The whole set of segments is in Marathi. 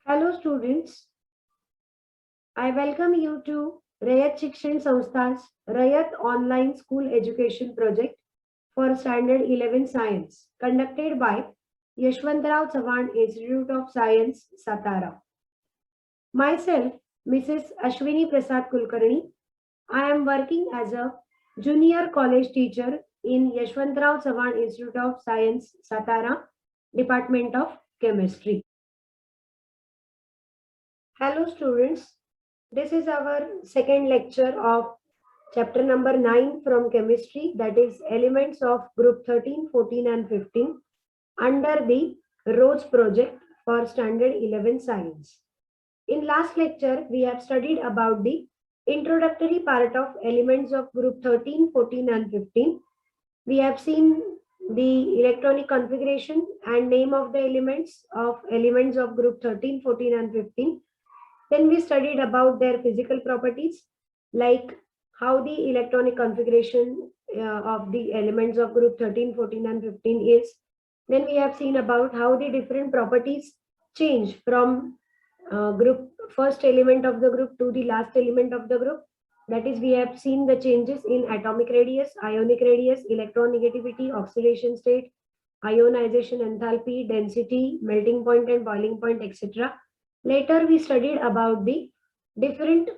Hello students, I welcome you to Rayat Shikshan Sanstha's Rayat Online School Education Project for Standard 11 Science conducted by Yashwantrao Chavan Institute of Science, Satara. Myself, Mrs. Ashwini Prasad Kulkarni, I am working as a junior college teacher in Yashwantrao Chavan Institute of Science, Satara, Department of Chemistry. Hello students, this is our second lecture of chapter number 9 from chemistry, that is elements of group 13, 14 and 15 under the ROSE project for standard 11 science. In last lecture, we have studied about the introductory part of elements of group 13, 14 and 15. We have seen the electronic configuration and name of the elements of group 13, 14 and 15. Then we studied about their physical properties, like how the electronic configuration of the elements of group 13, 14 and 15 is. Then we have seen about how the different properties change from group first element of the group to the last element of the group. That is, we have seen the changes in atomic radius, ionic radius, electronegativity, oxidation state, ionization enthalpy, density, melting point and boiling point, etc. Later, we studied about the different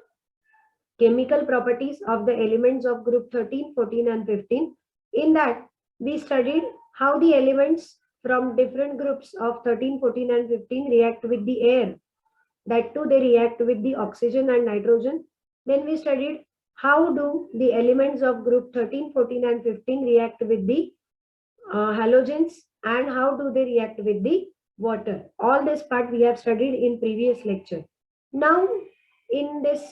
chemical properties of the elements of group 13, 14 and 15. In that, we studied how the elements from different groups of 13, 14 and 15 react with the air. That too, they react with the oxygen and nitrogen. Then we studied how do the elements of group 13, 14 and 15 react with the halogens and how do they react with the water. All this part we have studied in previous lecture. Now, in this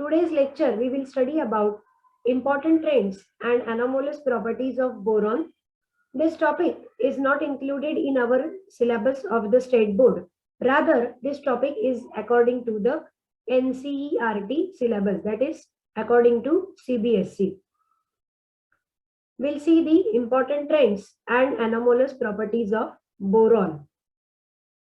today's lecture, we will study about important trends and anomalous properties of boron. This topic is not included in our syllabus of the state board. Rather, this topic is according to the NCERT syllabus, that is according to CBSE. We'll see the important trends and anomalous properties of boron.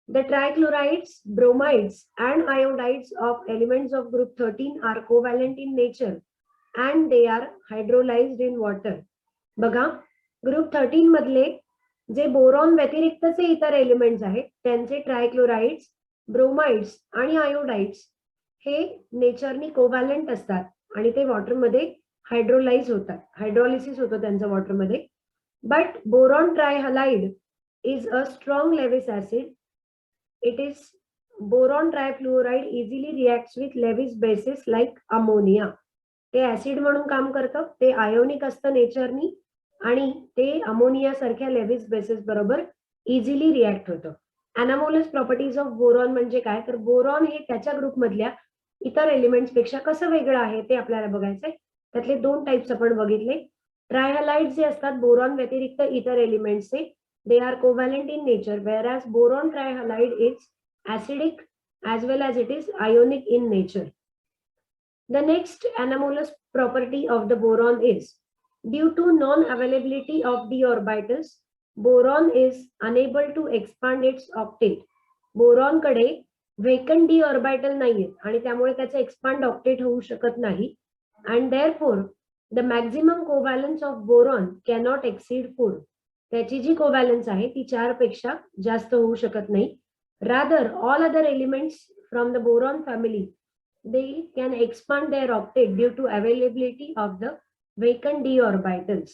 The trichlorides, bromides and iodides of elements of group 13 are covalent in nature and they are hydrolyzed in water. बघा, ग्रुप 13 मधले जे बोरॉन व्यतिरिक्तचे इतर एलिमेंट्स आहेत त्यांचे ट्रायक्लोराइड्स, ब्रोमाइड्स आणि आयोडाइड्स हे नेचरनी कोव्हॅलंट असतात आणि ते वॉटरमध्ये हायड्रोलाइज होतात, हायड्रोलिसिस होतं त्यांचं वॉटरमध्ये. But boron trihalide is a strong Lewis acid. It is boron trifluoride easily reacts with Lewis bases like ammonia. ते ऍसिड म्हणून काम करतं, ते आयोनिक असतं नेचरनी आणि ते अमोनिया सारख्या लेविस बेसिस बरोबर इझिली रिॲक्ट होतं. अनॅमोलस प्रॉपर्टीज ऑफ बोरॉन म्हणजे काय, तर बोरॉन हे त्याच्या ग्रुप मधल्या इतर एलिमेंट्स पेक्षा कसं वेगळं आहे ते आपल्याला बघायचंय. त्यातले दोन टाइप्स आपण बघितले. ट्रायहलाइड जे असतात बोरॉन व्यतिरिक्त इतर एलिमेंट्सचे, they are covalent in nature, whereas boron trihalide is acidic as well as it is ionic in nature. The next anomalous property of the boron is, due to non-availability of d orbitals, boron is unable to expand its octet. Boron कडे vacant d orbital नाहीये आणि त्यामुळे त्याचे expand octet होऊ शकत नाही. And therefore, the maximum covalence of boron cannot exceed 4. त्याची जी कोव्हॅलन्स आहे ती 4 पेक्षा जास्त होऊ शकत नाही. Rather all other elements from the boron family they can expand their octet due to availability of the vacant d orbitals.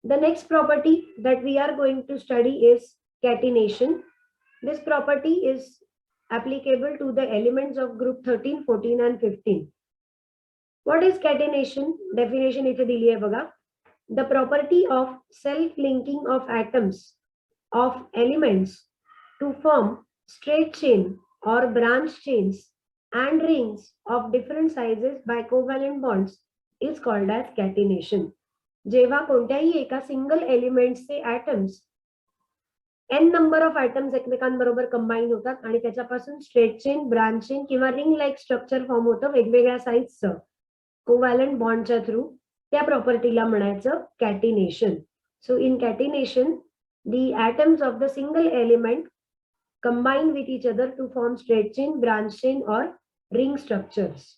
The next property that we are going to study is catenation. This property is applicable to the elements of group 13, 14 and 15. What is catenation? Definition इथे दिली आहे बघा. The property of self-linking of atoms of elements to form straight chain or branch chains and rings of different sizes by covalent bonds is called as catenation. जेव्हा कोणत्याही एका सिंगल एलिमेंट्सचे atoms n number of atoms एकमेकांबरोबर कंबाईन होतात आणि त्याच्यापासून स्ट्रेट चेन, ब्रांच चेन किंवा रिंग लाईक स्ट्रक्चर फॉर्म होतं वेगवेगळ्या साईजचं कोव्हॅलंट बॉन्डच्या थ्रू, त्या प्रॉपर्टीला म्हणायचं catenation. So in catenation the atoms of the single element combine with each other to form straight chain, branch chain or ring structures.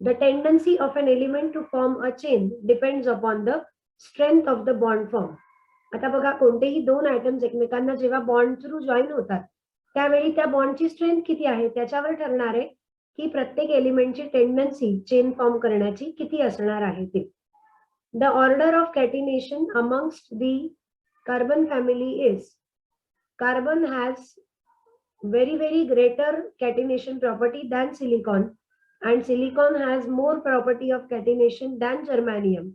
The tendency of an element to form a chain depends upon the strength of the bond form. आता बघा, कोणतेही दोन आयटम्स एकमेकांना जेव्हा बॉन्ड थ्रू जॉईन होतात त्यावेळी त्या बॉन्डची स्ट्रेंथ किती आहे त्याच्यावर ठरणार आहे की प्रत्येक एलिमेंटची टेंडन्सी चेन फॉर्म करण्याची किती असणार आहे ते. The order of catenation amongst the carbon family is carbon has very greater catenation property than silicon, and silicon has more property of catenation than germanium,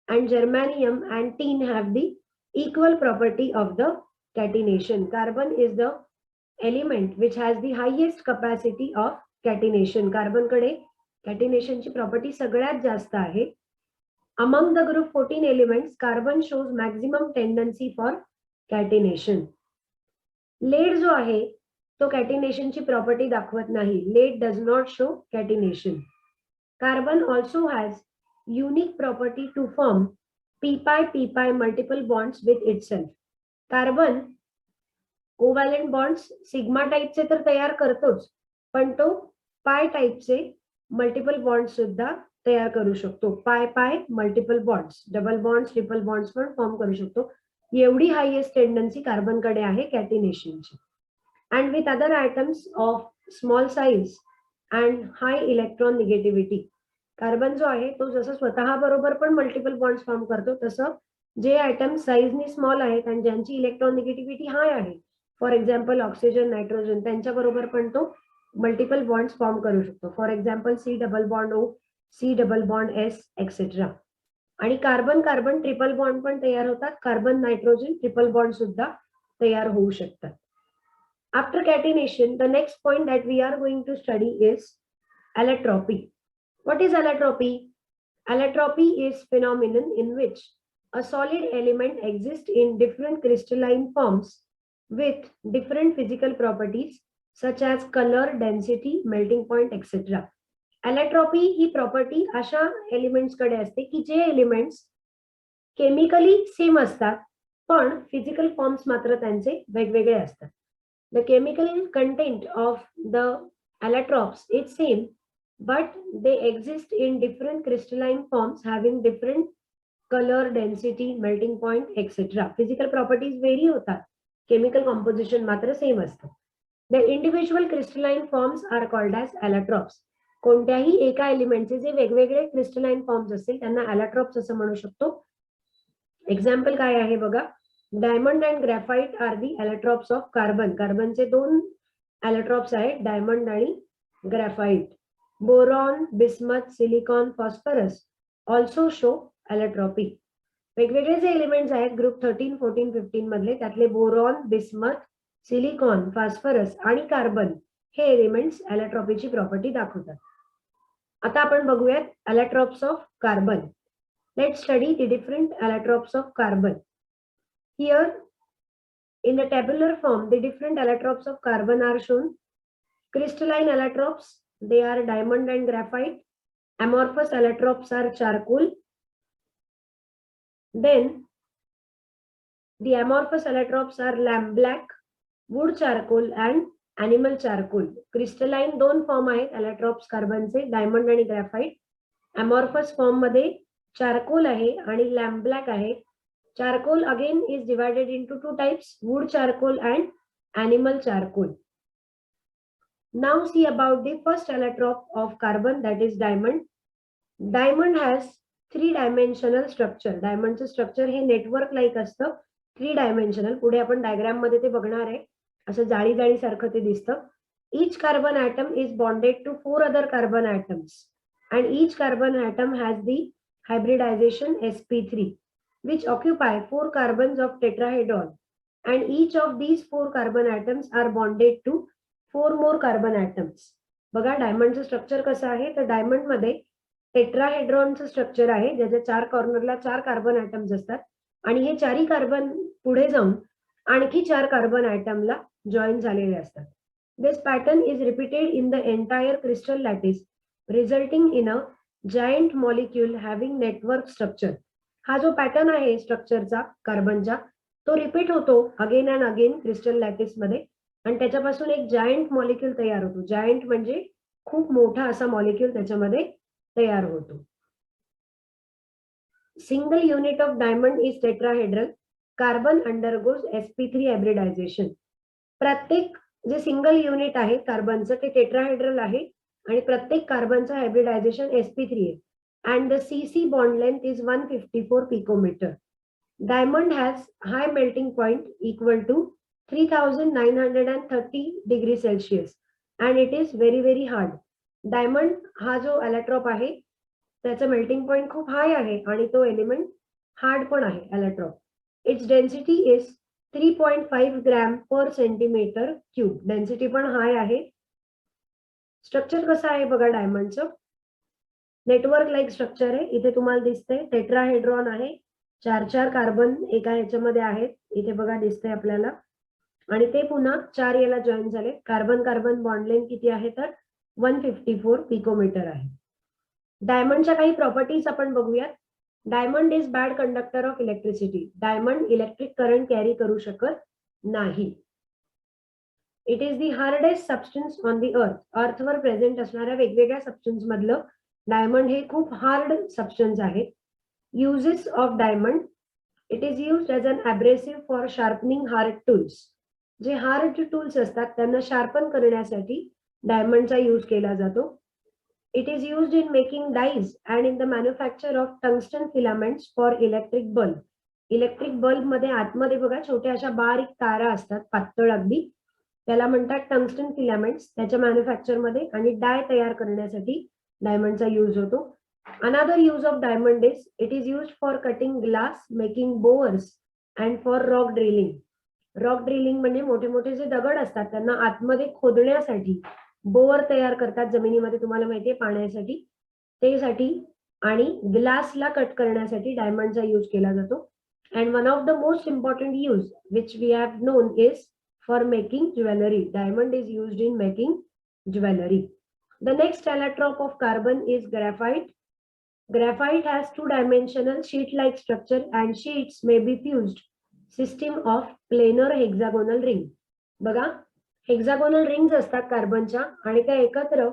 and germanium and tin have the equal property of the catenation. Carbon is the element which has the highest capacity of catenation. Carbon कडे catenation ची property सगळ्यात जास्त आहे. Among the group 14 elements, carbon shows maximum tendency for catenation. Lead जो आहे तो कॅटिनेशन ची प्रॉपर्टी दाखवत नाही. Lead does not show catenation. Carbon also has unique property to form p pi multiple bonds with itself. Carbon covalent bonds sigma टाईपचे तर तयार करतोच, पण तो पाय टाईपचे मल्टिपल बॉन्ड्स सुद्धा तयार करू शकतो. पाय multiple bonds, double bonds, triple bonds पण फॉर्म करू शकतो. एवढी हायेस्ट टेंडन्सी कार्बनकडे आहे कॅटिनेशनची. And with other atoms of small size and high electron negativity. Carbon जो आहे तो जसं स्वतः बरोबर पण मल्टिपल बॉन्ड्स फॉर्म करतो, तसं जे आयटम साईजनी स्मॉल आहेत आणि ज्यांची इलेक्ट्रॉन निगेटिव्हिटी हाय आहे, फॉर एक्झाम्पल ऑक्सिजन, नायट्रोजन, त्यांच्या बरोबर पण तो मल्टिपल बॉन्ड्स फॉर्म करू शकतो. For example C double bond O, C double bond S etcetera. आणि कार्बन कार्बन ट्रिपल बॉन्ड पण तयार होतात. कार्बन नायट्रोजन ट्रिपल बॉन्ड सुद्धा तयार होऊ शकतात. After catenation, the next point that we are going to study is allotropy. What is allotropy? Allotropy is phenomenon in which a solid element exists in different crystalline forms with different physical properties such as color, density, melting point, etc. Allotropy he property अशा एलिमेंट्स कडे असते की जे एलिमेंट्स केमिकली सेम असतात पण फिजिकल फॉर्म्स मात्र त्यांचे वेगवेगळे असतात. The chemical content of the allotropes is same, but they exist in different crystalline forms having different color, density, melting point, etc. Physical properties vary होतात, chemical composition मात्र same असतं. The individual crystalline forms are called as allotropes. कोणत्याही एका एलिमेंटचे जे वेगवेगळे crystalline forms असतील त्यांना allotropes असं म्हणू शकतो. एक्झाम्पल काय आहे बघा. Diamond and graphite are the allotropes of carbon. कार्बनचे दोन allotropes आहेत, डायमंड आणि graphite. Boron, bismuth, silicon, phosphorus also show allotropy. वेगवेगळे जे एलिमेंट्स आहेत ग्रुप 13, 14, 15 मधले त्यातले बोरॉन, बिस्मथ, सिलिकॉन, फॉस्फरस आणि कार्बन हे एलिमेंट्स allotropyची प्रॉपर्टी दाखवतात. आता आपण बघूयात allotropes of carbon. Let's study the different allotropes of carbon. Here, in the tabular form, the different allotropes of carbon are shown. Crystalline allotropes, they are diamond and graphite. Amorphous allotropes are charcoal. Then, the amorphous allotropes are lamp black, wood charcoal and animal charcoal. Crystalline दोन फॉर्म आहेत allotropes कार्बनचे, डायमंड आणि ग्रॅफाइट. amorphous फॉर्म मध्ये चारकोल आहे आणि लॅम्प ब्लॅक आहे. Charcoal again is divided into two types, wood charcoal and animal charcoal. Now see about the first allotrope of carbon, that is diamond. Diamond has three-dimensional structure. Diamond चे structure हे network like असतं, three-dimensional. पुढे आपण diagram मध्ये ते बघणार आहे. असं जाळी जाळी सारखं ते दिसतं. Each carbon atom is bonded to four other carbon atoms, and each carbon atom has the hybridization sp3. Which occupy four carbons of tetrahedron, and each of these four carbon atoms are bonded to four more carbon atoms. बघा डायमंडचं स्ट्रक्चर कसं आहे तर डायमंड मध्ये टेट्राहेड्रॉनचं स्ट्रक्चर आहे ज्याच्या चार कॉर्नरला चार कार्बन ॲटम्स असतात आणि हे चारही कार्बन पुढे जाऊन आणखी चार कार्बन ॲटमला जॉईन झालेले असतात. This pattern is repeated in the entire crystal lattice resulting in a giant molecule having network structure. हा जो पॅटर्न आहे स्ट्रक्चरचा कार्बनचा तो रिपीट होतो again and again crystal lattice मध्ये आणि त्याच्यापासून एक जायंट मॉलिक्यूल तयार होतो. जायंट म्हणजे खूप मोठा असा मॉलिक्यूल त्याच्यामध्ये तयार होतो. Single unit of diamond is tetrahedral. Carbon undergoes sp3 hybridisation. प्रत्येक जे सिंगल युनिट आहे कार्बनचं ते टेट्राहेड्रल आहे आणि प्रत्येक कार्बनचं हायब्रिडायझेशन sp3 आहे. And the cc bond length is 154 picometer. Diamond has high melting point equal to 3930 degree Celsius and it is very very hard. Diamond हा जो एलेक्ट्रॉप आहे त्याचा मेल्टिंग पॉइंट खूप हाय आहे आणि तो एलिमेंट हार्ड पण आहे allotrope. Its density is 3.5 gram per centimetre cube. Density पण हाय आहे. स्ट्रक्चर कसं आहे बघा डायमंडचं. नेटवर्क लाईक स्ट्रक्चर आहे. इथे तुम्हाला दिसतंय टेट्राहेड्रॉन आहे. 4 कार्बन एका ह्याच्यामध्ये आहेत. इथे बघा दिसतंय आपल्याला. आणि ते पुन्हा 4 याला जॉईन झाले. कार्बन कार्बन बॉन्ड लेंथ किती आहे तर 154 पिकोमीटर आहे. डायमंडच्या काही प्रॉपर्टीज आपण बघूयात. Diamond is bad conductor of electricity. Diamond electric current carry करू शकत नाही. It is the hardest substance on the अर्थ. अर्थवर प्रेझेंट असणाऱ्या वेगवेगळ्या सबस्टन्स मधलं डायमंड हे खूप हार्ड सबस्टन्स आहे. Uses of diamond. It is used as an abrasive for sharpening hard tools. जे हार्ड टूल्स असतात त्यांना शार्पन करण्यासाठी डायमंडचा यूज केला जातो. It is used in making dyes and in the manufacture of tungsten filaments for electric bulb. Electric bulb मध्ये आतमध्ये बघा छोट्या अशा बारीक तारा असतात पातळ अगदी, त्याला म्हणतात टंगस्टन फिलामेंट्स. त्याच्या मॅन्युफॅक्चर मध्ये आणि डाय तयार करण्यासाठी डायमंडचा यूज होतो. Another use of diamond is it is used for cutting glass, making bores and for rock drilling. Rock drilling म्हणजे मोठे मोठे जे दगड असतात त्यांना आतमध्ये खोदण्यासाठी बोअर तयार करतात जमिनीमध्ये, तुम्हाला माहितीये पाण्यासाठी, ते साठी. आणि ग्लासला कट करण्यासाठी डायमंडचा यूज केला जातो. And one of the most important use which we have known is for making jewellery. Diamond is used in making jewellery. The next allotrope of carbon is graphite. Graphite has two-dimensional sheet-like structure and sheets may be fused. System of planar hexagonal ring. बघा हेक्सागोनल रिंग्स असतात कार्बनच्या आणि त्या एकत्र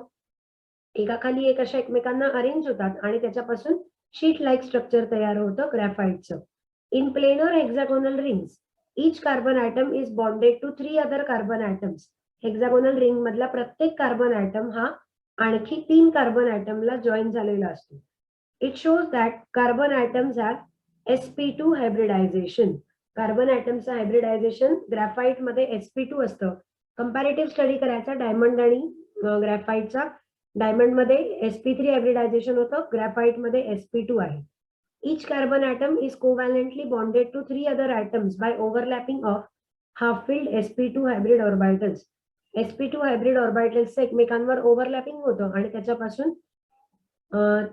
एकाखाली एक अशा एकमेकांना अरेंज होतात आणि त्याच्यापासून शीट लाईक स्ट्रक्चर तयार होतं ग्रॅफाइटचं. In planar hexagonal rings each carbon atom is bonded to 3 other carbon atoms. Hexagonal ring मधला प्रत्येक कार्बन ॲटम हा आणखी 3 कार्बन ॲटमला जॉईन झालेला असतो. It shows that carbon atoms have sp2 hybridisation. Carbon ॲटमचं हायब्रिडायझेशन ग्रॅफाइट मध्ये sp2 असतं. कंपॅरेटिव्ह स्टडी करायचा डायमंड आणि ग्रॅफाइटचा. डायमंड मध्ये sp3 हायब्रिडायझेशन होतं, ग्रॅफाइट मध्ये sp2 आहे. Each carbon atom is covalently bonded to 3 other atoms by overlapping of half filled sp2 hybrid orbitals. sp2 hybrid orbitals एकमेकांवर ओव्हरलॅपिंग होतं आणि त्याच्यापासून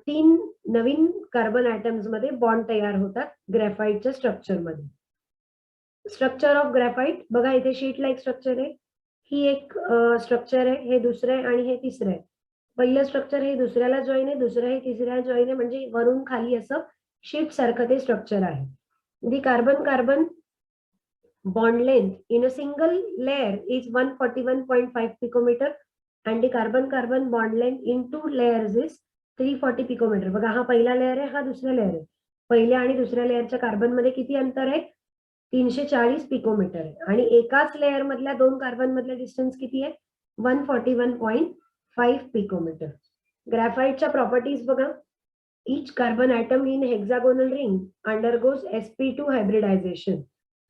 3 नवीन कार्बन ॲटम्स मध्ये बॉन्ड तयार होतात ग्रॅफाइटच्या स्ट्रक्चर मध्ये. स्ट्रक्चर ऑफ ग्रॅफाइट बघा इथे शीट लाईक स्ट्रक्चर आहे. ही एक स्ट्रक्चर आहे, हे दुसरं आहे आणि हे तिसरं आहे. पहिलं स्ट्रक्चर हे दुसऱ्याला जॉईन आहे, दुसरं हे तिसऱ्याला जॉईन आहे, म्हणजे वरून खाली असं शीट सारखं ते स्ट्रक्चर आहे. The carbon carbon bond length in a single layer is 141.5 picometer and the carbon carbon bond length in 2 layers is 340 picometer. बघा हा पहिला लेयर आहे, हा दुसरा लेयर आहे. पहिल्या आणि दुसऱ्या लेयरच्या कार्बन मध्ये किती अंतर आहे? 340 पिकोमीटर आहे. आणि एकाच लेयर मधल्या 2 कार्बन मधला डिस्टन्स किती आहे? 141.5 पिकोमीटर. ग्रॅफाइटच्या प्रॉपर्टीज बघा. Each carbon atom in hexagonal ring undergoes sp2 hybridisation.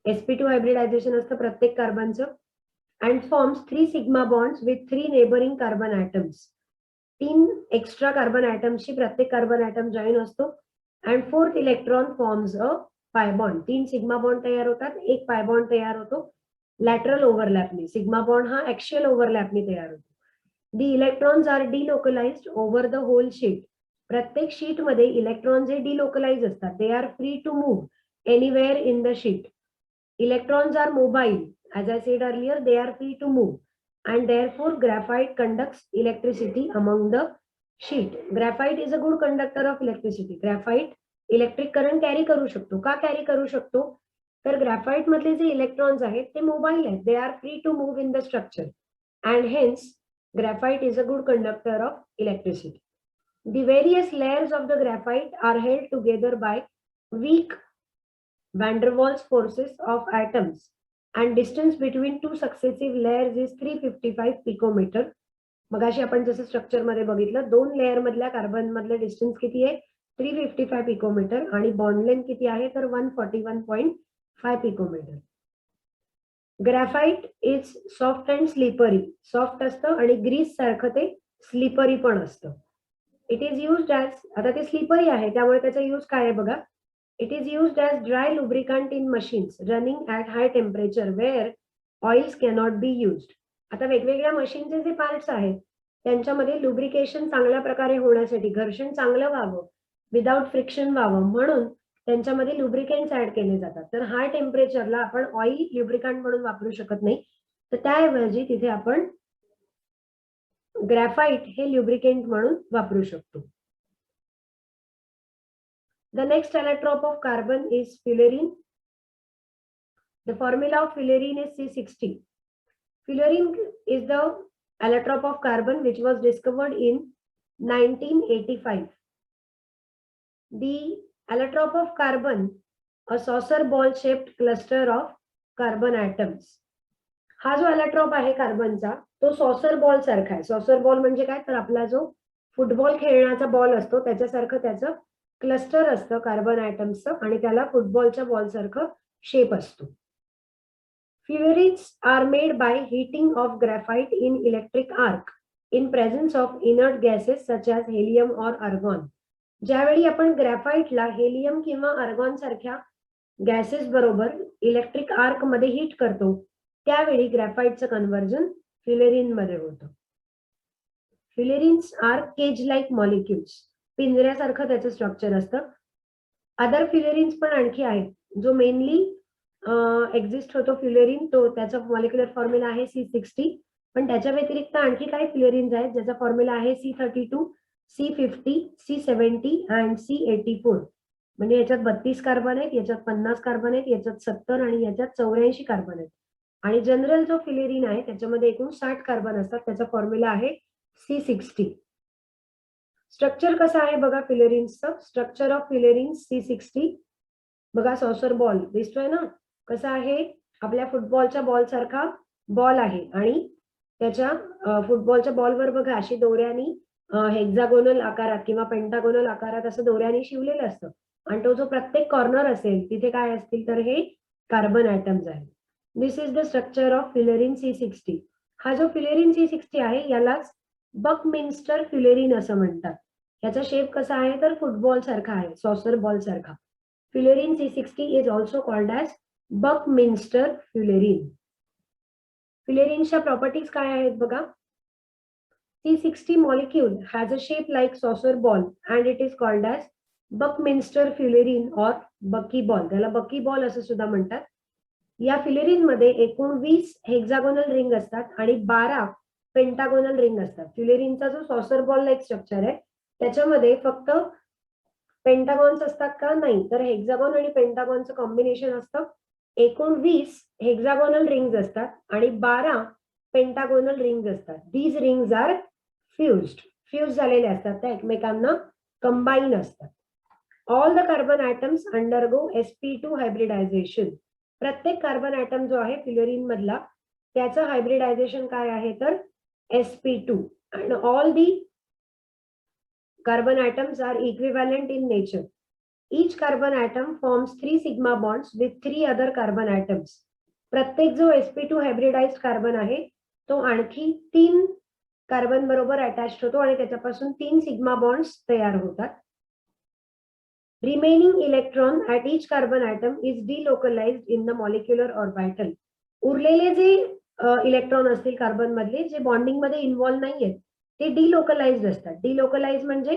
sp2 hybridisation असतं प्रत्येक कार्बनचं. And forms 3 sigma bonds with 3 neighbouring carbon atoms. 3 extra carbon ॲटम्सची प्रत्येक कार्बन ॲटम जॉईन असतो. And 4th electron forms a pi bond. 3 sigma bond तयार होतात, एक पाय बॉन्ड तयार होतो लॅटरल ओव्हरलॅपनी. सिग्मा बॉन्ड हा ऍक्सियल ओव्हरलॅपनी तयार होतो. The electrons are delocalised over the whole sheet. प्रत्येक शीट मध्ये इलेक्ट्रॉन जे डिलोकलाइज असतात, they are free to move anywhere in the sheet. Electrons are mobile. As I said earlier, they are free to move and therefore graphite conducts electricity among the sheet. Graphite is a good conductor of electricity. Graphite electric current carry करू शकतो. का कॅरी करू शकतो? तर ग्रॅफाइट मधले जे इलेक्ट्रॉन्स आहेत ते मोबाईल आहेत. They are free to move in the structure and hence graphite is a good conductor of electricity. The various layers of the graphite are held together by weak van der Waals forces of atoms and distance between two successive layers is 355 picometer. मगाशी आपण जसं स्ट्रक्चर मध्ये बघितलं, दोन लेअर मधल्या कार्बन मधलं डिस्टन्स किती आहे? 355 पिकोमीटर आणि बॉन्ड लेंथ किती आहे? तर 141.5 picometer. Graphite is soft and slippery. Soft असतं आणि ग्रीस सारखं ते स्लिपरी पण असतं. इट इज युज्ड ॲज, आता ते स्लिपरी आहे त्यामुळे त्याचा यूज काय आहे बघा. It is used as dry lubricant in machines running at high temperature where oils cannot be used. आता वेगवेगळ्या मशीनचे जे पार्ट्स आहेत त्यांच्यामध्ये लुब्रिकेशन चांगल्या प्रकारे होण्यासाठी, घर्षण चांगलं व्हावं, विदाउट फ्रिक्शन व्हावं म्हणून त्यांच्यामध्ये लुब्रिकंट्स ऍड केले जातात. तर हाय टेम्परेचरला आपण ऑइल लुब्रिकंट म्हणून वापरू शकत नाही, तर त्याऐवजी तिथे आपण ग्रॅफाइट हे लुब्रिकंट म्हणून वापरू शकतो. The next allotrope of carbon is fullerene. The formula of fullerene is C60. Fullerene is the allotrope of carbon which was discovered in 1985. The allotrope of carbon, a saucer ball shaped cluster of carbon atoms. हा जो allotrope आहे कार्बनचा तो सॉसर बॉल सारखा आहे. सॉसर बॉल म्हणजे काय, तर आपला जो फुटबॉल खेळण्याचा बॉल असतो त्याच्यासारखं त्याचं क्लस्टर असतं कार्बन ॲटम्सचं आणि त्याला फुटबॉलच्या बॉल सारखं शेप असतो. Fullerenes are made by heating of graphite in electric arc in presence of inert gases such as helium or argon. ज्यावेळी आपण ग्रॅफाइटला हेलियम किंवा आर्गॉन सारख्या गॅसेस बरोबर इलेक्ट्रिक आर्क मध्ये हीट करतो त्यावेळी ग्रॅफाइटचं कन्व्हर्जन फ्युलेरिन मध्ये होतं. फ्युलेरिन्स आर केज लाईक मॉलिक्युल्स. पिंजऱ्यासारखं त्याचं स्ट्रक्चर असतं. अदर फ्युलेरिन्स पण आणखी आहेत. जो मेनली एक्झिस्ट होतो फ्युलेरिन, तो त्याचा मॉलिक्युलर फॉर्म्युला आहे C60. पण त्याच्या व्यतिरिक्त आणखी काही फ्युलेरिन्स आहेत ज्याचा फॉर्म्युला आहे C32, C50, C70 and C84. म्हणजे याच्यात 32 कार्बन आहेत, याच्यात 50 कार्बन आहेत, याच्यात 70 आणि याच्यात 84 कार्बन आहेत. आणि जनरल जो फ्युलेरिन आहे त्याच्यामध्ये एकूण 60 कार्बन असतात. त्याचा फॉर्म्युला आहे C60. स्ट्रक्चर कसं आहे बघा फ्युलेरिन्सचं. स्ट्रक्चर ऑफ फ्युलेरिन C60 बघा, सॉसर बॉल दिसतोय ना कसा आहे. आपल्या फुटबॉलच्या बॉल सारखा बॉल आहे आणि त्याच्या फुटबॉलच्या बॉलवर बघा अशी दोऱ्यानी हेक्सागोनल आकारात किंवा पेंटागोनल आकारात असं दोऱ्यानी शिवलेलं असतं आणि तो जो प्रत्येक कॉर्नर असेल तिथे काय असतील तर हे कार्बन ॲटम्स आहेत. This is the structure of fullerene C60. हा जो फ्युलेरिन C60 आहे यालाच बकमिन्स्टर फ्युलेरिन असं म्हणतात. याचा शेप कसा आहे तर फुटबॉल सारखा आहे, सॉसर बॉल सारखा. Fullerene C60 is also called as Buckminster Fullerene. Fullereneच्या प्रॉपर्टीज काय आहेत बघा. C60 molecule has a shape like saucer ball and it is called as Buckminster Fullerene or buckyball. त्याला buckyball असं सुद्धा म्हणतात. या फ्युलेरिन मध्ये एकूण 20 हेक्सागोनल रिंग असतात आणि 12 पेंटागोनल रिंग असतात. फ्युलेरिनचा जो सॉसर बॉल लाईक स्ट्रक्चर आहे त्याच्यामध्ये फक्त पेंटागॉन्स असतात का, नाही, तर हेक्सागॉन आणि पेंटागॉनचं कॉम्बिनेशन असतं. एकूण 20 हेक्सागोनल रिंग्स असतात आणि 12 पेंटागोनल रिंग्स असतात. These rings are fused. Fuse झालेले असतात, त्या एकमेकांना कंबाईन असतात. All the carbon atoms undergo sp2 hybridisation. प्रत्येक कार्बन ॲटम जो आहे फ्युलेरिन मधला त्याचं हायब्रिडायझेशन काय आहे तर sp2. And all the carbon atoms are equivalent in nature. Each carbon atom forms 3 sigma bonds with 3 other carbon atoms. प्रत्येक जो sp2 hybridized कार्बन आहे तो आणखी 3 कार्बन बरोबर अटॅच्ड होतो आणि त्याच्यापासून 3 सिग्मा बॉन्ड्स तयार होतात. Remaining electron at each carbon atom is delocalized in the molecular orbital. उरलेले जे इलेक्ट्रॉन असतील कार्बन मधले जे बॉन्डिंग मध्ये इन्व्हॉल्व नाहीयेत ते डिलोकलाइज्ड असतात. डिलोकलाइज म्हणजे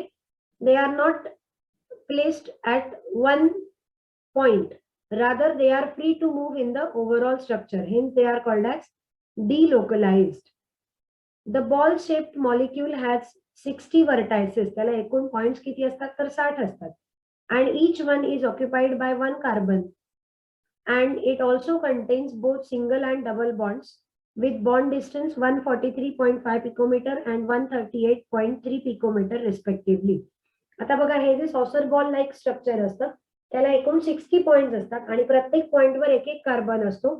they are not placed at one point, rather they are free to move in the overall structure. Hence they are called as delocalised. The ball shaped molecule has 60 vertices. त्याला एकूण पॉइंट्स किती असतात तर 60 असतात. And each one is occupied by one carbon and it also contains both single and double bonds with bond distance 143.5 picometer and 138.3 picometer respectively. आता बघा हे जे सॉसर बॉल लाईक स्ट्रक्चर असतं त्याला एकूण 60 पॉइंट्स असतात आणि प्रत्येक पॉइंटवर एक एक कार्बन असतो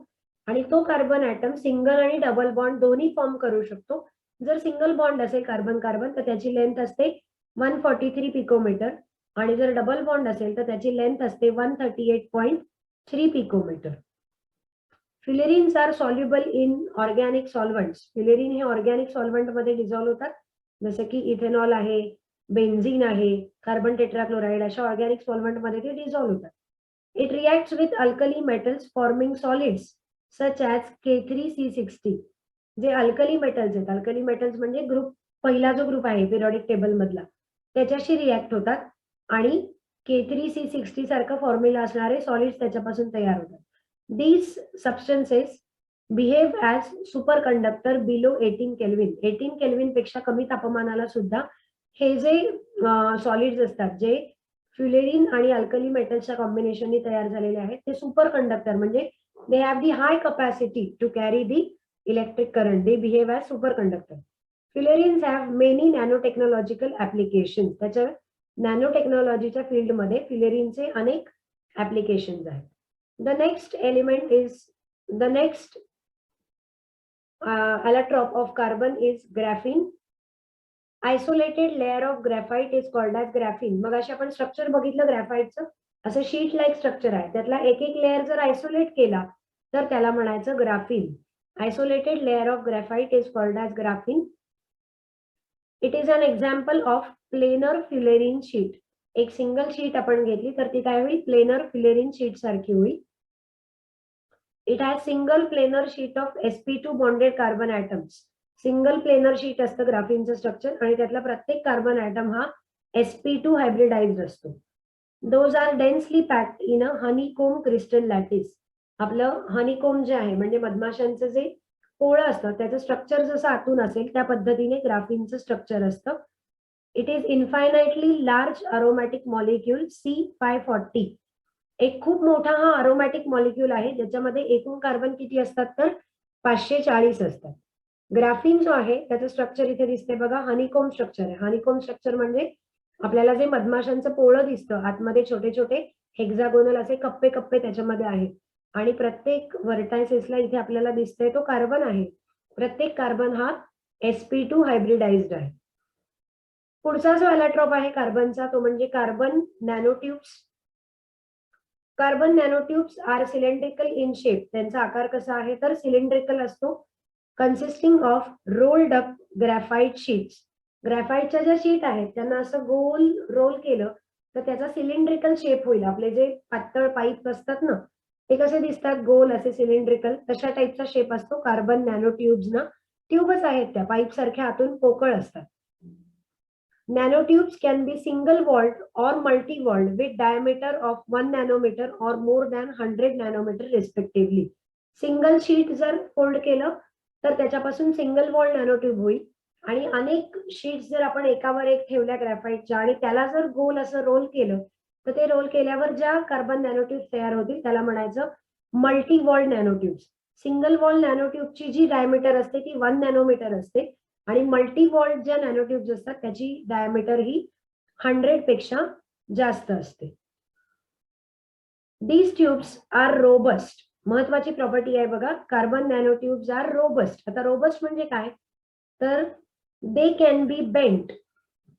आणि तो कार्बन ॲटम सिंगल आणि डबल बॉन्ड दोन्ही फॉर्म करू शकतो. जर सिंगल बॉन्ड असेल कार्बन कार्बन तर त्याची लेंथ असते 143 पिकोमीटर आणि जर डबल बॉन्ड असेल तर त्याची लेंथ असते 138.3 picometre. Fullerenes are soluble in organic solvents. Fullerene हे ऑर्गॅनिक सॉल्व्हंट मध्ये डिझॉल्व्ह होतात, जसं की इथेनॉल आहे, बेन्झीन आहे, कार्बन टेट्राक्लोराइड अशा ऑर्गॅनिक सॉल्व्हंट मध्ये ते डिझॉल्व्ह होतात. It reacts with alkali metals forming solids such as K3C60. जे अल्कली मेटल्स आहेत, अल्कली मेटल्स म्हणजे ग्रुप पहिला जो ग्रुप आहे पिरियडिक टेबल मधला त्याच्याशी रिॲक्ट होतात आणि K3C60 सारखं फॉर्म्युला असणारे सॉलिड्स त्याच्यापासून तयार होतात. These substances behave as superconductor below 18 kelvin. 18 kelvin पेक्षा कमी तापमानाला सुद्धा हे जे सॉलिड्स असतात जे फ्युलेरिन आणि अल्कली मेटल्सच्या कॉम्बिनेशनने तयार झालेले आहेत ते सुपर कंडक्टर म्हणजे they have the high capacity to carry the electric current. They behave as superconductor. Fullerenes have many nano technological application. त्याच्या नॅनो टेक्नॉलॉजीच्या फील्डमध्ये फ्युलेरिनचे अनेक ऍप्लिकेशन्स आहेत. The next element is the next allotrope of carbon is graphene. Isolated layer of graphite is called as graphene. मग अशी आपण स्ट्रक्चर बघितलं ग्रॅफाइटचं, असं शीट लाईक स्ट्रक्चर आहे, त्यातला एक एक लेअर जर आयसोलेट केला तर त्याला म्हणायचं graphene. Isolated layer of graphite is called as graphene. It is an example of planar fullerene sheet. एक सिंगल शीट आपण घेतली तर ती काय होईल, प्लेनर फ्युलेरिन शीट सारखी होईल. It has single planar sheet of sp2 bonded carbon atoms. Single planar sheet असतं ग्राफीनचं स्ट्रक्चर आणि त्यातला प्रत्येक कार्बन ॲटम हा sp2 हायब्रिडाइज्ड असतो. Those are densely packed in a honeycomb crystal lattice. आपलं हनीकोम जे आहे म्हणजे मधमाशांचं जे पोळं असतं त्याचं स्ट्रक्चर जसं आतून असेल त्या पद्धतीने ग्राफीनचं स्ट्रक्चर असतं. It is infinitely large aromatic molecule C540. एक खूप मोठा हा अरोमॅटिक मॉलिक्यूल आहे ज्याच्यामध्ये एकूण कार्बन किती असतात तर 540 असतात. ग्राफीन जो आहे त्याचं स्ट्रक्चर इथे दिसते बघा, हनीकोम स्ट्रक्चर आहे. हनीकोम स्ट्रक्चर म्हणजे आपल्याला जे मधमाशांचं पोळं दिसतं आतमध्ये छोटे छोटे हेक्सागोनल असे कप्पे कप्पे त्याच्यामध्ये आहेत आणि प्रत्येक व्हर्टायसेसला इथे आपल्याला दिसतंय तो कार्बन आहे. प्रत्येक कार्बन हा sp2 हायब्रिडाइज्ड आहे. पुढचा जो ॲलॅट्रॉप आहे कार्बनचा तो म्हणजे carbon nanotubes. Carbon nanotubes are cylindrical in shape. त्यांचा आकार कसा आहे तर सिलेंड्रिकल असतो, consisting of rolled up graphite sheets. ग्रॅफाइटच्या ज्या शीट आहेत त्यांना असं गोल रोल केलं तर त्याचा सिलेंड्रिकल शेप होईल. आपले जे पातळ पाईप असतात ना ते कसे दिसतात गोल असे सिलेंड्रिकल, तशा टाईपचा शेप असतो कार्बन नॅनोट्यूब्सना. ट्यूबच आहेत त्या पाईप सारख्या आतून पोकळ असतात. Nanotubes can be single walled or multi walled with diameter of 1 nanometer or more than 100 nanometer respectively. Single sheet जर फोल्ड केलं तर त्याच्यापासून सिंगल वॉल्ड नॅनोट्यूब होईल आणि अनेक शीट्स जर आपण एकावर एक ठेवल्या ग्रॅफाइटच्या आणि त्याला जर गोल असं रोल केलं तर ते रोल केल्यावर ज्या कार्बन नॅनोट्यूब्स तयार होतील त्याला म्हणायचं मल्टी वॉल्ड नॅनोट्यूब्स. सिंगल वॉल्ड नॅनोट्यूबची जी डायमीटर असते ती 1 नॅनोमीटर असते आणि मल्टी वॉल्ड ज्या नॅनोट्यूब्स असतात त्याची डायमीटर ही 100 पेक्षा जास्त असते. These tubes are robust. महत्वाची प्रॉपर्टी आहे बघा, कार्बन नॅनोट्यूब्स आर रोबस्ट. आता रोबस्ट म्हणजे काय तर they can be bent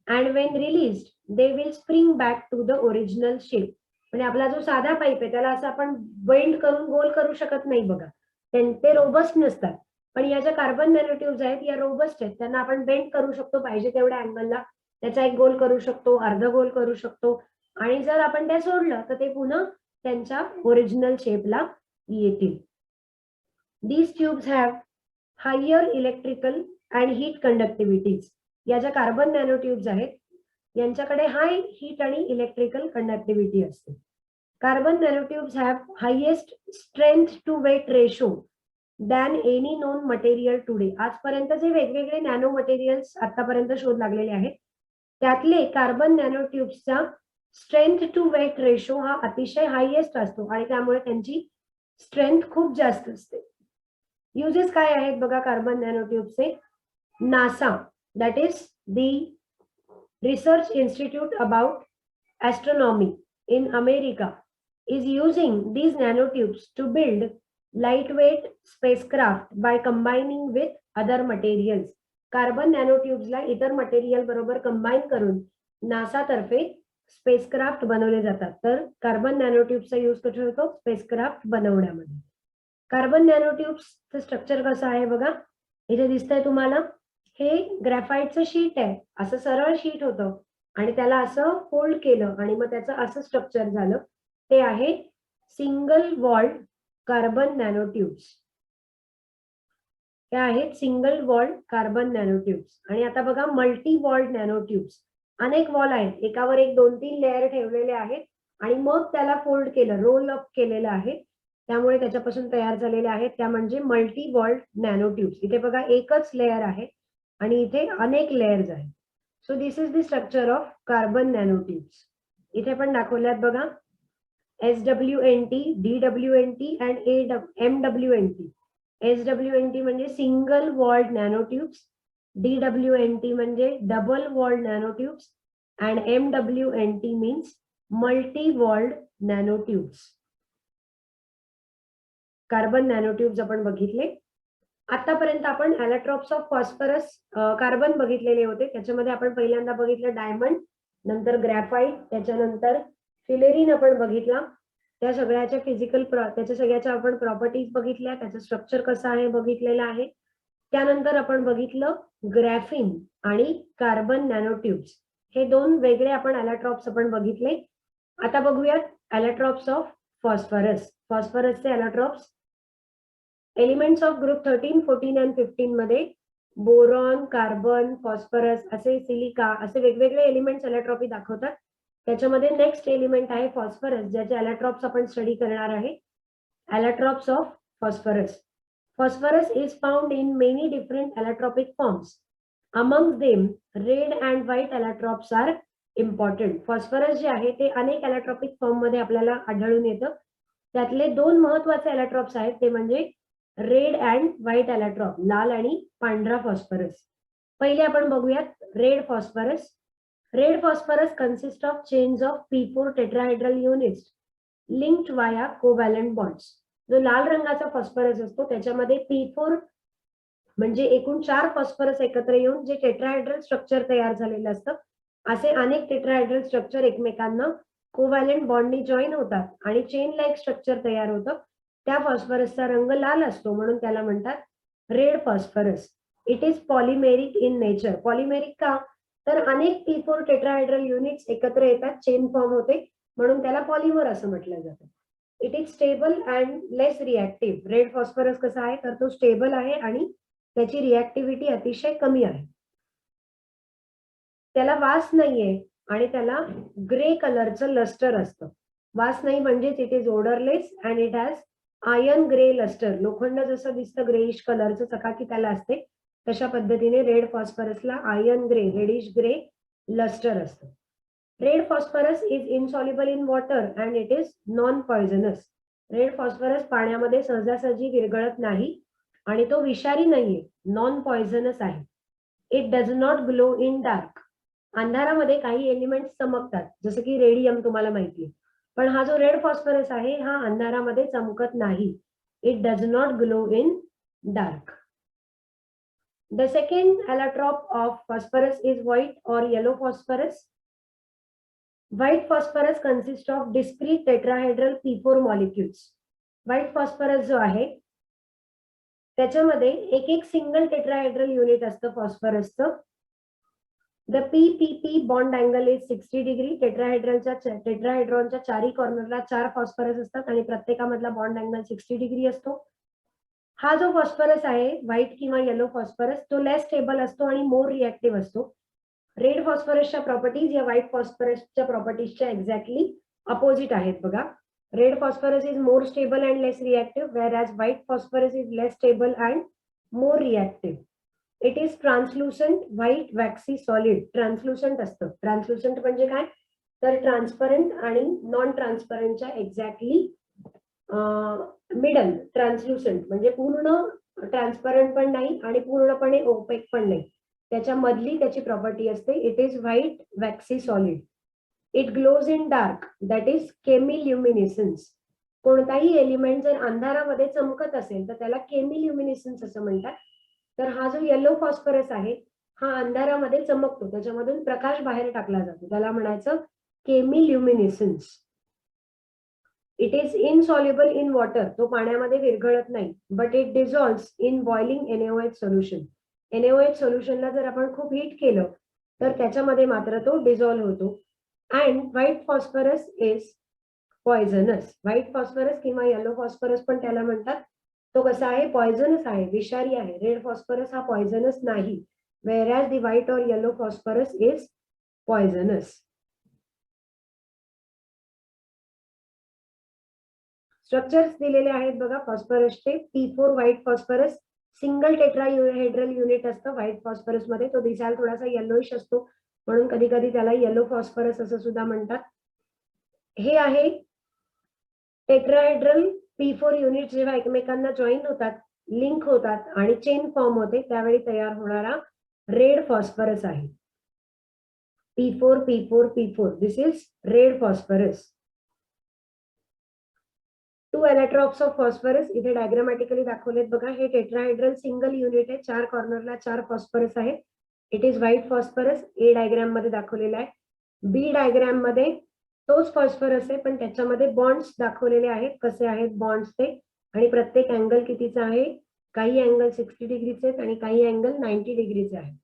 and when released they will spring back to the original shape. म्हणजे आपला जो साधा पाईप आहे त्याला असं आपण बेंड करून गोल करू शकत नाही बघा, ते रोबस्ट नसतात. पण या ज्या कार्बन नॅनोट्यूब्स आहेत या रोबस्ट आहेत, त्यांना आपण बेंड करू शकतो पाहिजे तेवढ्या अँगलला. त्याचा एक गोल करू शकतो, अर्ध गोल करू शकतो आणि जर आपण त्या सोडलं तर ते पुन्हा त्यांच्या ओरिजिनल शेपला येतील. These tubes have higher electrical and heat conductivities. या ज्या कार्बन नॅनोट्यूब्स आहेत यांच्याकडे हाय हीट आणि इलेक्ट्रिकल कंडक्टिव्हिटी असते. Carbon nanotubes have highest strength to weight ratio than any known material today. आजपर्यंत जे वेगवेगळे नॅनो मटेरियल्स आतापर्यंत शोध लागलेले आहेत त्यातले कार्बन नॅनोट्यूब्सचा स्ट्रेंथ टू वेट रेशो हा अतिशय हायेस्ट असतो आणि त्यामुळे त्यांची स्ट्रेंथ खूप जास्त असते. युजेस काय आहेत बघा कार्बन नॅनोट्यूबचे. NASA, that is the research institute about astronomy in America is using these nanotubes to build lightweight spacecraft by combining with other materials. Carbon नॅनोट्यूब्सला इतर मटेरियल बरोबर कंबाईन करून नासा तर्फे स्पेसक्राफ्ट बनवले जातात. तर कार्बन नॅनोट्यूबचा यूज कसा होतो? स्पेसक्राफ्ट बनवण्यामध्ये. कार्बन नॅनोट्यूब्सचं स्ट्रक्चर कसं आहे बघा, इथे दिसतंय तुम्हाला. हे ग्रॅफाइटचं शीट आहे, असं सरळ शीट होतं आणि त्याला असं फोल्ड केलं आणि मग त्याचं असं स्ट्रक्चर झालं. ते आहे सिंगल वॉल्ड कार्बन नॅनोट्यूब्स. हे आहेत सिंगल वॉल्ड कार्बन नॅनोट्यूब्स. आणि आता बघा मल्टी वॉल्ड नॅनोट्यूब्स. अनेक वॉल आहेत, एकावर एक 2-3 लेअर ठेवलेले आहेत आणि मग त्याला फोल्ड केलं, रोल अप केलेलं आहे, त्यामुळे त्याच्यापासून तयार झालेले आहेत. त्या म्हणजे मल्टी वॉल्ड नॅनोट्यूब्स. इथे बघा एकच लेअर आहे आणि इथे अनेक लेयर्स आहेत. So this is the structure of carbon nanotubes. इथे पण दाखवल्यात बघा, SWNT, DWNT and MWNT. SWNT म्हणजे सिंगल वॉल्ड नॅनोट्यूब्स, DWNT म्हणजे double walled nanotubes and MWNT means multi walled nanotubes. Carbon nanotubes आपण बघितले. आतापर्यंत आपण ॲलोट्रॉप्स ऑफ फॉस्फरस कार्बन बघितलेले होते. त्याच्यामध्ये आपण पहिल्यांदा बघितलं डायमंड, नंतर ग्रॅफाइट, त्याच्यानंतर फिलेरिन आपण बघितला. त्या सगळ्याच्या त्याच्या सगळ्याच्या आपण प्रॉपर्टीज बघितल्या, त्याचं स्ट्रक्चर कसं आहे बघितलेलं आहे. त्यानंतर आपण बघितलं ग्रॅफिन आणि कार्बन नॅनोट्यूब्स. हे 2 वेगळे आपण ॲलोट्रॉप्स आपण बघितले. आता बघूयात ॲलोट्रॉप्स ऑफ फॉस्फरस. फॉस्फरसचे ॲलोट्रॉप्स एलिमेंट्स ऑफ ग्रुप 13, 14 and 15 मध्ये बोरॉन, कार्बन, फॉस्फरस असे, सिलिका असे वेगवेगळे एलिमेंट्स ॲलोट्रॉपी दाखवतात. त्याच्यामध्ये नेक्स्ट एलिमेंट आहे फॉस्फरस, ज्याचे ॲलोट्रॉप्स आपण स्टडी करणार आहे. Allotropes of phosphorus. Phosphorus is found in many different allotropic forms. Among them red and white allotropes are important. Phosphorus जे आहे ते अनेक ॲलोट्रॉपिक फॉर्म मध्ये आपल्याला आढळून येतं. त्यातले 2 महत्वाचे ॲलोट्रॉप्स आहेत, ते म्हणजे रेड अँड व्हाईट ॲलोट्रॉप, लाल आणि पांढरा फॉस्फरस. पहिले आपण बघूयात red phosphorus. Red phosphorus consist of chains of P4 tetrahedral units linked वाया कोव्हॅलंट बॉन्ड्स. जो लाल रंगाचा फॉस्फरस असतो त्याच्यामध्ये P4 म्हणजे एकूण 4 फॉस्फरस एकत्र येऊन जे टेट्राहेड्रल स्ट्रक्चर तयार झालेलं असतं. असे अनेक टेट्राहेड्रल स्ट्रक्चर एकमेकांना कोव्हॅलंट बॉन्डनी जॉईन होतात आणि चेन लाईक स्ट्रक्चर तयार होतं. त्या फॉस्फरसचा रंग लाल असतो म्हणून त्याला म्हणतात red phosphorus. It is polymeric in nature. Polymeric का? तर अनेक P4 टेट्राहेड्रल युनिट्स एकत्र येतात, चेन फॉर्म होते, म्हणून त्याला पॉलिमर असं म्हटलं जातं. It is stable and less reactive. Red phosphorus कसा आहे तर तो स्टेबल आहे आणि त्याची रिॲक्टिव्हिटी अतिशय कमी आहे. त्याला वास नाहीये आणि त्याला ग्रे कलरचं लस्टर असतं. वास नाही म्हणजेच it is odourless and it has iron grey lustre. लोखंड जसं दिसतं ग्रेइश कलरचं चकाकी त्याला असते, तशा पद्धतीने रेड फॉस्फरसला iron grey, reddish grey lustre असतं. Red phosphorus is insoluble in water and it is non poisonous. Red phosphorus पाण्यामध्ये सहजासहजी विरघळत नाही आणि तो विषारी नाहीये, नॉन पॉयझनस आहे. It does not glow in dark. अंधारामध्ये काही एलिमेंट्स चमकतात, जसं की रेडियम तुम्हाला माहिती आहे, पण हा जो रेड फॉस्फरस आहे हा अंधारामध्ये चमकत नाही. It does not glow in dark. The second allotrope of phosphorus is white or yellow phosphorus. White phosphorus consists of discrete tetrahedral P4 molecules. White phosphorus जो आहे त्याच्यामध्ये एक एक सिंगल टेट्राहेड्रल युनिट असतं फॉस्फरसचं. The P-P-P bond angle is 60 degree. टेट्राहेड्रॉनच्या चारी कॉर्नरला 4 फॉस्फरस असतात आणि प्रत्येकामधला बॉन्ड अँगल 60 डिग्री असतो. हा जो फॉस्फरस आहे व्हाईट किंवा येलो फॉस्फरस, तो लेस स्टेबल असतो आणि मोर रिॲक्टिव्ह असतो. रेड फॉस्फरसच्या प्रॉपर्टीज या व्हाईट फॉस्फरसच्या प्रॉपर्टीजच्या एक्झॅक्टली अपोजिट आहेत बघा. Red phosphorus is more stable and less reactive, whereas white phosphorus is less stable and more reactive. It is translucent, white, waxy, solid. Translucent असतं. ट्रान्सलुसंट म्हणजे काय तर ट्रान्सपरंट आणि नॉन ट्रान्सपरंटच्या एक्झॅक्टली मिडल ट्रान्सल्युसंट म्हणजे पूर्ण ट्रान्सपरंट पण नाही आणि पूर्णपणे ओपेक पण नाही, त्याच्या मधली त्याची प्रॉपर्टी असते. It is white waxy solid. It glows in dark, that is chemiluminescence. कोणताही एलिमेंट जर अंधारामध्ये चमकत असेल तर त्याला केमिल्युमिनेसन्स असं म्हणतात. तर हा जो येलो फॉस्फरस आहे हा अंधारामध्ये चमकतो, त्याच्यामधून प्रकाश बाहेर टाकला जातो, त्याला म्हणायचं chemiluminescence. It is insoluble in water, तो पाण्यामध्ये विरघळत नाही. But it dissolves in boiling NaOH solution. NaOH सोल्युशनला जर आपण खूप हीट केलं तर त्याच्यामध्ये मात्र तो डिझॉल्व्ह होतो. And white phosphorus is poisonous. White phosphorus किंवा येलो फॉस्फरस पण त्याला म्हणतात. तो कसा आहे? पॉयझनस आहे, विषारी आहे. रेड फॉस्फरस हा पॉयझनस नाही, whereas the white or yellow phosphorus is poisonous. Structures दिलेले आहेत बघा फॉस्फरसचे. P4 white phosphorus single tetrahedral unit असतं व्हाईट फॉस्फरस मध्ये. तो दिसायला थोडासा येलोइश असतो म्हणून कधी कधी त्याला येलो फॉस्फरस असं सुद्धा म्हणतात. हे आहे टेट्राहेड्रल P4 युनिट जेव्हा एकमेकांना जॉईन होतात, लिंक होतात आणि चेन फॉर्म होते त्यावेळी तयार होणारा रेड फॉस्फरस आहे. P4 P4 P4, this is red phosphorus. 2 allotropes of phosphorus इथे डायग्रामॅटिकली दाखवलेत बघा. हे टेट्राहेड्रल सिंगल युनिट आहे, 4 कॉर्नरला 4 फॉस्फरस आहे. It is white phosphorus. A diagram मध्ये दाखवलेला आहे. बी डायग्राम मध्ये तोच फॉस्फरस आहे पण त्याच्यामध्ये बॉन्ड्स दाखवलेले आहेत. कसे आहेत बॉन्ड्स ते, आणि प्रत्येक अँगल कितीचा आहे? काही अँगल 60 डिग्रीचे आहेत आणि काही अँगल 90 डिग्रीचे आहेत.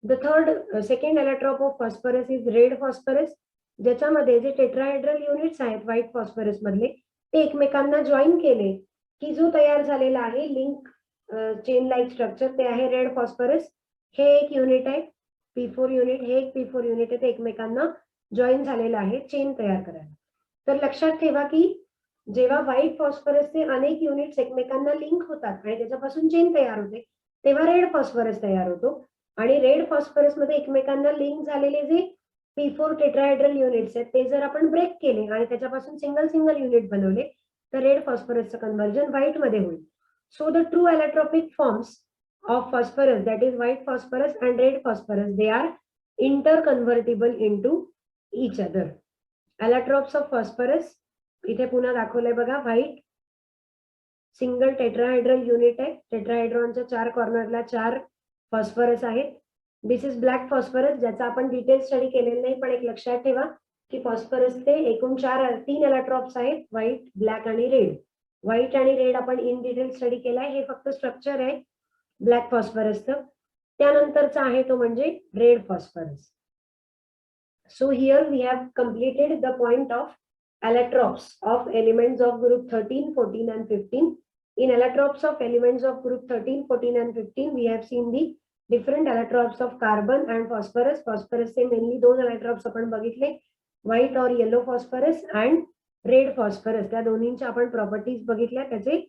The second allotrope of phosphorus is red phosphorus, ज्याच्यामध्ये जे टेट्राहेड्रल युनिट्स आहेत व्हाईट फॉस्फरस मधले ते एकमेकांना जॉईन केले की जो तयार झालेला आहे लिंक चेन लाईक स्ट्रक्चर ते आहे रेड फॉस्फरस. हे एक युनिट आहे P4 युनिट, हे एक P4 युनिट आहे, ते एकमेकांना जॉईन झालेलं आहे चेन तयार करायला. तर लक्षात ठेवा की जेव्हा व्हाईट फॉस्फरसचे अनेक युनिट्स एकमेकांना लिंक होतात आणि त्याच्यापासून चेन तयार होते तेव्हा रेड फॉस्फरस तयार होतो. आणि रेड फॉस्फरस मध्ये एकमेकांना लिंक झालेले जे P4 टेट्राहेड्रल युनिट्स आहेत ते जर आपण ब्रेक केले आणि त्याच्यापासून सिंगल सिंगल युनिट बनवले तर रेड फॉस्फरसचं कन्व्हर्जन व्हाईट मध्ये होईल. So the true allotropic forms of phosphorus, that is white phosphorus and red phosphorus, they are interconvertible into each other. Allotropes of phosphorus इथे पुन्हा दाखवलंय बघा. व्हाईट सिंगल टेट्राहेड्रल युनिट आहे, टेट्राहेड्रॉनच्या 4 कॉर्नरला 4 फॉस्फरस आहेत. दिस इज ब्लॅक फॉस्फरस, ज्याचा आपण डिटेल स्टडी केलेला नाही, पण एक लक्षात ठेवा की फॉस्फरसचे एकूण 3 एलेक्ट्रॉप्स आहेत, व्हाईट, ब्लॅक आणि रेड. व्हाईट आणि रेड आपण इन डिटेल स्टडी केलाय, हे फक्त स्ट्रक्चर आहे ब्लॅक फॉस्फरसचं. त्यानंतरचा आहे तो म्हणजे red phosphorus. So here we have completed the point of allotropes of elements of group 13, 14 and 15. In allotropes of elements of group 13, 14 and 15 we have seen the different allotropes of carbon and phosphorus. Phosphorus say mainly 2 allotropes आपण बघितले, white or yellow phosphorus and red phosphorus. त्या दोन्हींच्या आपण प्रॉपर्टीज बघितल्या, त्याचे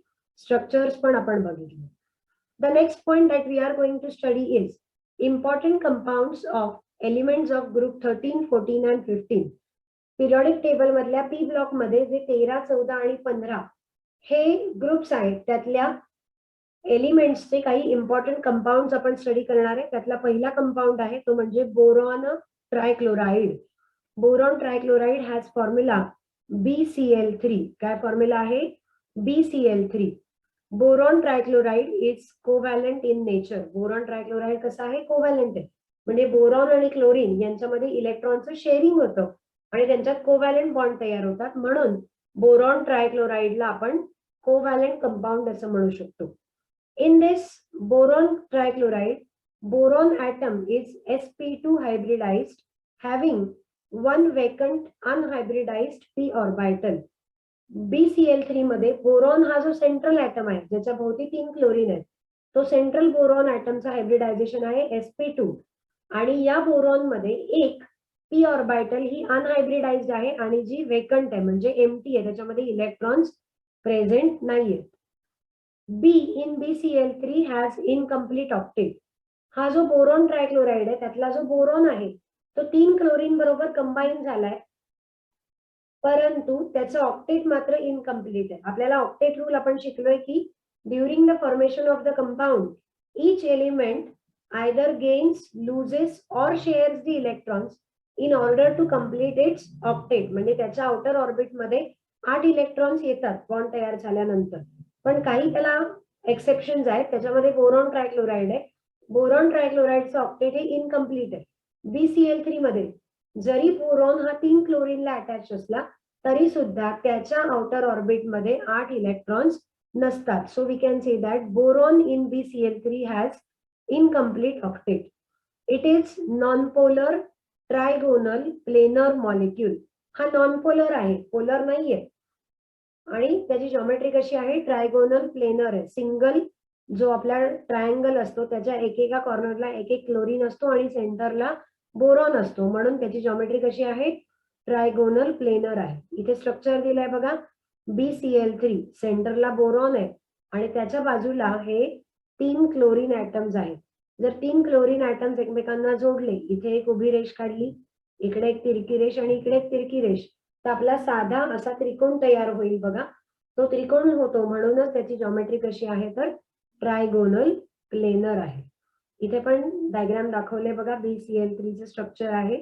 स्ट्रक्चर्स पण आपण बघितले. The next point that we are going to study is important compounds of elements of group 13, 14 and 15. Periodic table मधल्या पी ब्लॉक मध्ये जे 13, 14 आणि 15 हे ग्रुप्स आहेत त्यातल्या एलिमेंट्सचे काही इम्पॉर्टंट कंपाऊंड आपण स्टडी करणार आहे. त्यातला पहिला कंपाऊंड आहे तो म्हणजे boron trichloride. Boron trichloride has formula BCl3. काय फॉर्म्युला आहे? BCl3. Boron trichloride is covalent in nature. Boron trichloride कसा आहे? कोव्हॅलंट आहे, म्हणजे बोरॉन आणि क्लोरीन यांच्यामध्ये इलेक्ट्रॉनचं शेअरिंग होतं आणि त्यांच्यात कोव्हॅलंट बॉन्ड तयार होतात, म्हणून बोरॉन ट्रायक्लोराइडला आपण कोव्हॅलंट कंपाऊंड असं म्हणू शकतो. In this boron trichloride, boron atom is sp2 hybridized having one vacant unhybridized p orbital. BCl3 मध्ये बोरॉन हा जो सेंट्रल ऍटम आहे ज्याच्या भोवती 3 क्लोरीन आहेत, तो सेंट्रल बोरॉन ऍटमचा हायब्रिडायझेशन आहे sp2, आणि या बोरॉन मध्ये एक p ऑर्बिटल ही अनहायब्रिडाइज्ड आहे आणि जी वेकंट आहे म्हणजे एम्प्टी आहे, त्याच्यामध्ये इलेक्ट्रॉन्स प्रेझेंट नाहीयेत. B in BCl3 has incomplete octet. हा जो बोरॉन ट्रायक्लोराइड आहे त्यातला जो बोरॉन आहे तो 3 क्लोरीन बरोबर कंबाईन झालाय परंतु त्याचं ऑक्टेट मात्र इनकम्प्लीट आहे. आपल्याला ऑक्टेट रूल आपण शिकलोय की during the formation of the compound each element either gains, loses or shares the electrons in order to complete its octet. म्हणजे त्याच्या आउटर ऑर्बिट मध्ये 8 इलेक्ट्रॉन्स येतात बॉन्ड तयार झाल्यानंतर. पण काही त्याला एक्सेप्शन्स आहेत. त्याच्यामध्ये बोरॉन ट्रायक्लोराइड आहे. बोरॉन ट्रायक्लोराइडचं ऑक्टेट हे इनकम्प्लीट आहे. BCl3 मध्ये जरी बोरॉन हा 3 क्लोरीनला अटॅच असला तरी सुद्धा त्याच्या आउटर ऑर्बिट मध्ये 8 इलेक्ट्रॉन्स नसतात. So we can say that boron in BCl3 has incomplete octet. It is non-polar trigonal planar molecule. हा नॉन-पोलर आहे, पोलर नाहीये. आणि त्याची जॉमेट्री कशी आहे? ट्रायगोनल प्लेनर आहे. सिंगल जो आपला ट्रायंगल असतो त्याच्या एकेका कॉर्नरला एक क्लोरीन असतो आणि सेंटरला बोरॉन असतो, म्हणून त्याची जॉमेट्री कशी आहे? ट्रायगोनल प्लेनर आहे. इथे स्ट्रक्चर दिलंय बघा. BCl3 सेंटरला बोरॉन आहे आणि त्याच्या बाजूला हे 3 क्लोरीन ऍटम्स आहेत. जर 3 क्लोरीन ऍटम्स एकमेकांना जोडले, इथे एक उभी रेष काढली, इकडे एक तिरकी रेष आणि इकडे एक तिरकी रेष, तर आपला साधा असा त्रिकोण तयार होईल बघा. तो त्रिकोण होतो म्हणूनच त्याची जॉमेट्री कशी आहे तर ट्रायगोनल प्लेनर आहे. इथे पण डायग्राम दाखवले बघा. BCl3 चे स्ट्रक्चर आहे.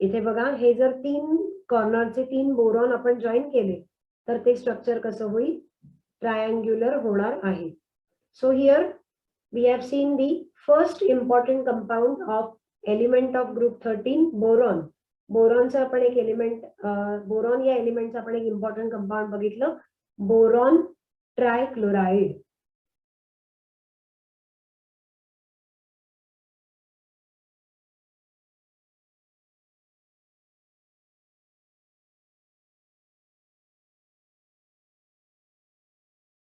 इथे बघा, हे जर 3 कॉर्नरचे 3 बोरॉन आपण जॉईन केले तर ते स्ट्रक्चर कसं होईल? ट्रायंग्युलर होणार आहे. So here we have seen the first important compound of element of group 13, boron. बोरॉनचा आपण एक एलिमेंट, बोरॉन या एलिमेंटचा आपण एक इम्पॉर्टंट कंपाऊंड बघितलं, बोरॉन ट्रायक्लोराइड.